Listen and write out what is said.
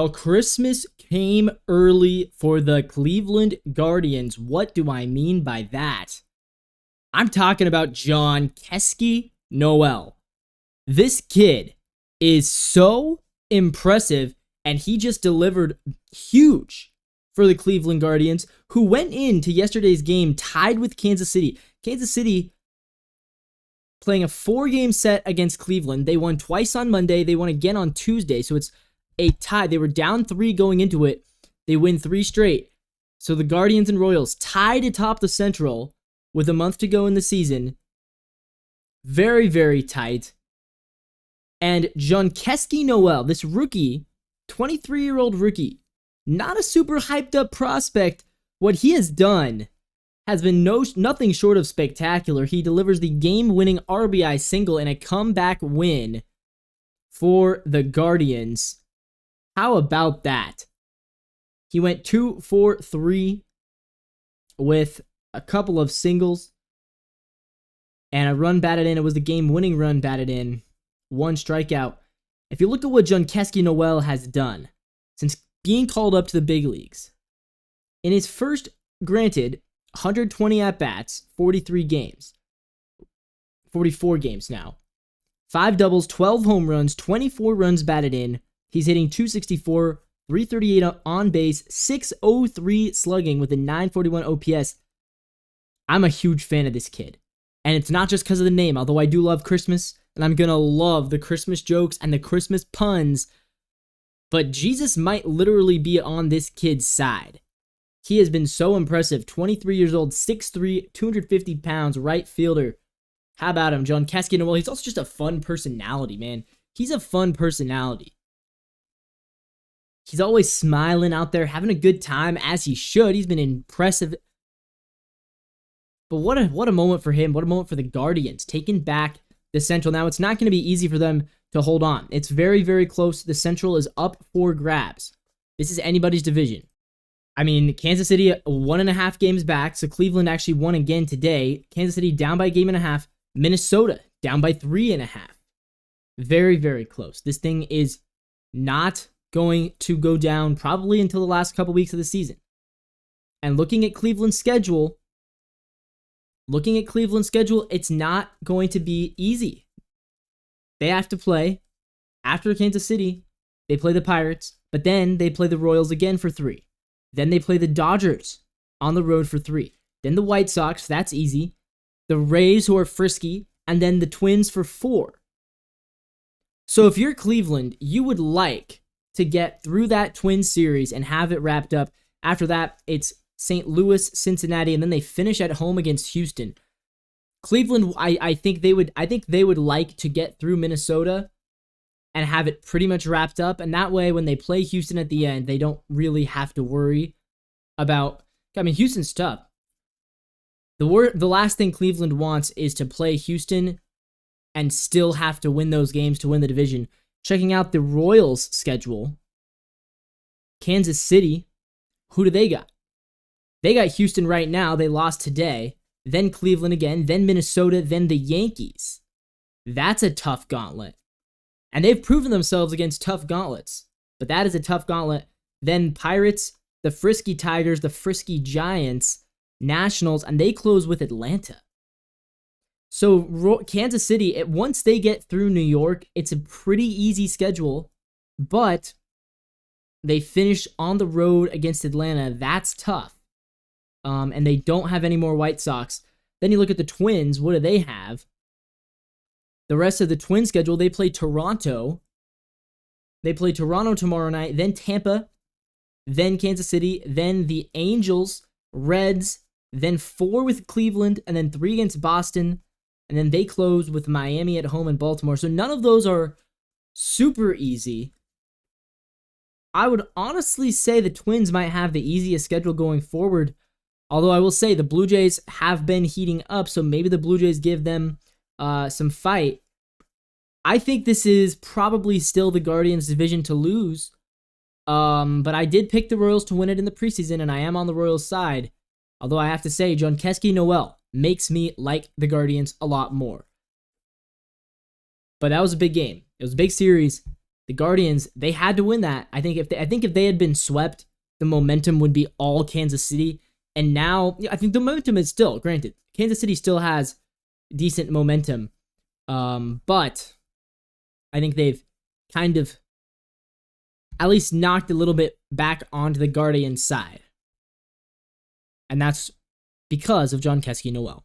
A Christmas came early for the Cleveland Guardians. What do I mean by that? I'm talking about Jhonkesky Noel. This kid is so impressive, and he just delivered huge for the Cleveland Guardians, who went into yesterday's game tied with Kansas City. Kansas City playing a 4-game set against Cleveland. They won twice on Monday. They won again on Tuesday, so it's a tie. They were down 3 going into it. They win 3 straight. So the Guardians and Royals tied atop the Central with a month to go in the season. Very, very tight. And Jhonkesky Noel, this rookie, 23-year-old rookie, not a super hyped up prospect. What he has done has been nothing short of spectacular. He delivers the game-winning RBI single in a comeback win for the Guardians. How about that? He went 2 for 3 with a couple of singles and a run batted in. It was the game-winning run batted in. 1 strikeout. If you look at what Jhonkesky Noel has done since being called up to the big leagues, in his first, granted, 120 at-bats, 43 games, 44 games now, 5 doubles, 12 home runs, 24 runs batted in. He's hitting 264, 338 on base, 603 slugging with a 941 OPS. I'm a huge fan of this kid. And it's not just because of the name, although I do love Christmas, and I'm going to love the Christmas jokes and the Christmas puns, but Jesus might literally be on this kid's side. He has been so impressive. 23 years old, 6'3", 250 pounds, right fielder. How about him, Jhonkesky Noel? He's also just a fun personality, man. He's a fun personality. He's always smiling out there, having a good time, as he should. He's been impressive. But what a moment for him. What a moment for the Guardians, taking back the Central. Now, it's not going to be easy for them to hold on. It's very, very close. The Central is up for grabs. This is anybody's division. I mean, Kansas City 1.5 games back, so Cleveland actually won again today. Kansas City down by 1.5 games. Minnesota down by 3.5 games. Very, very close. This thing is not going to go down probably until the last couple weeks of the season. And looking at Cleveland's schedule, it's not going to be easy. They have to play after Kansas City. They play the Pirates, but then they play the Royals again for 3. Then they play the Dodgers on the road for 3. Then the White Sox, that's easy. The Rays, who are frisky, and then the Twins for 4. So if you're Cleveland, you would like to get through that Twins series and have it wrapped up. After that, it's St. Louis, Cincinnati, and then they finish at home against Houston. Cleveland, I think they would like to get through Minnesota and have it pretty much wrapped up, and that way when they play Houston at the end, they don't really have to worry about. I mean, Houston's tough. The last thing Cleveland wants is to play Houston and still have to win those games to win the division. Checking out the Royals' schedule, Kansas City, who do they got? They got Houston right now. They lost today. Then Cleveland again. Then Minnesota. Then the Yankees. That's a tough gauntlet. And they've proven themselves against tough gauntlets. But that is a tough gauntlet. Then Pirates, the Frisky Tigers, the Frisky Giants, Nationals, and they close with Atlanta. So Kansas City, once they get through New York, it's a pretty easy schedule. But they finish on the road against Atlanta. That's tough. And they don't have any more White Sox. Then you look at the Twins. What do they have? The rest of the Twins schedule, they play Toronto. They play Toronto tomorrow night, then Tampa, then Kansas City, then the Angels, Reds, then 4 with Cleveland, and then 3 against Boston, and then they close with Miami at home and Baltimore. So none of those are super easy. I would honestly say the Twins might have the easiest schedule going forward. Although I will say the Blue Jays have been heating up, so maybe the Blue Jays give them some fight. I think this is probably still the Guardians' division to lose. But I did pick the Royals to win it in the preseason, and I am on the Royals' side. Although I have to say, Jhonkesky Noel makes me like the Guardians a lot more. But that was a big game. It was a big series. The Guardians, they had to win that. I think if they had been swept, the momentum would be all Kansas City. And now, I think the momentum is still, granted, Kansas City still has decent momentum. But I think they've kind of at least knocked a little bit back onto the Guardians' side. And that's because of Jhonkesky Noel.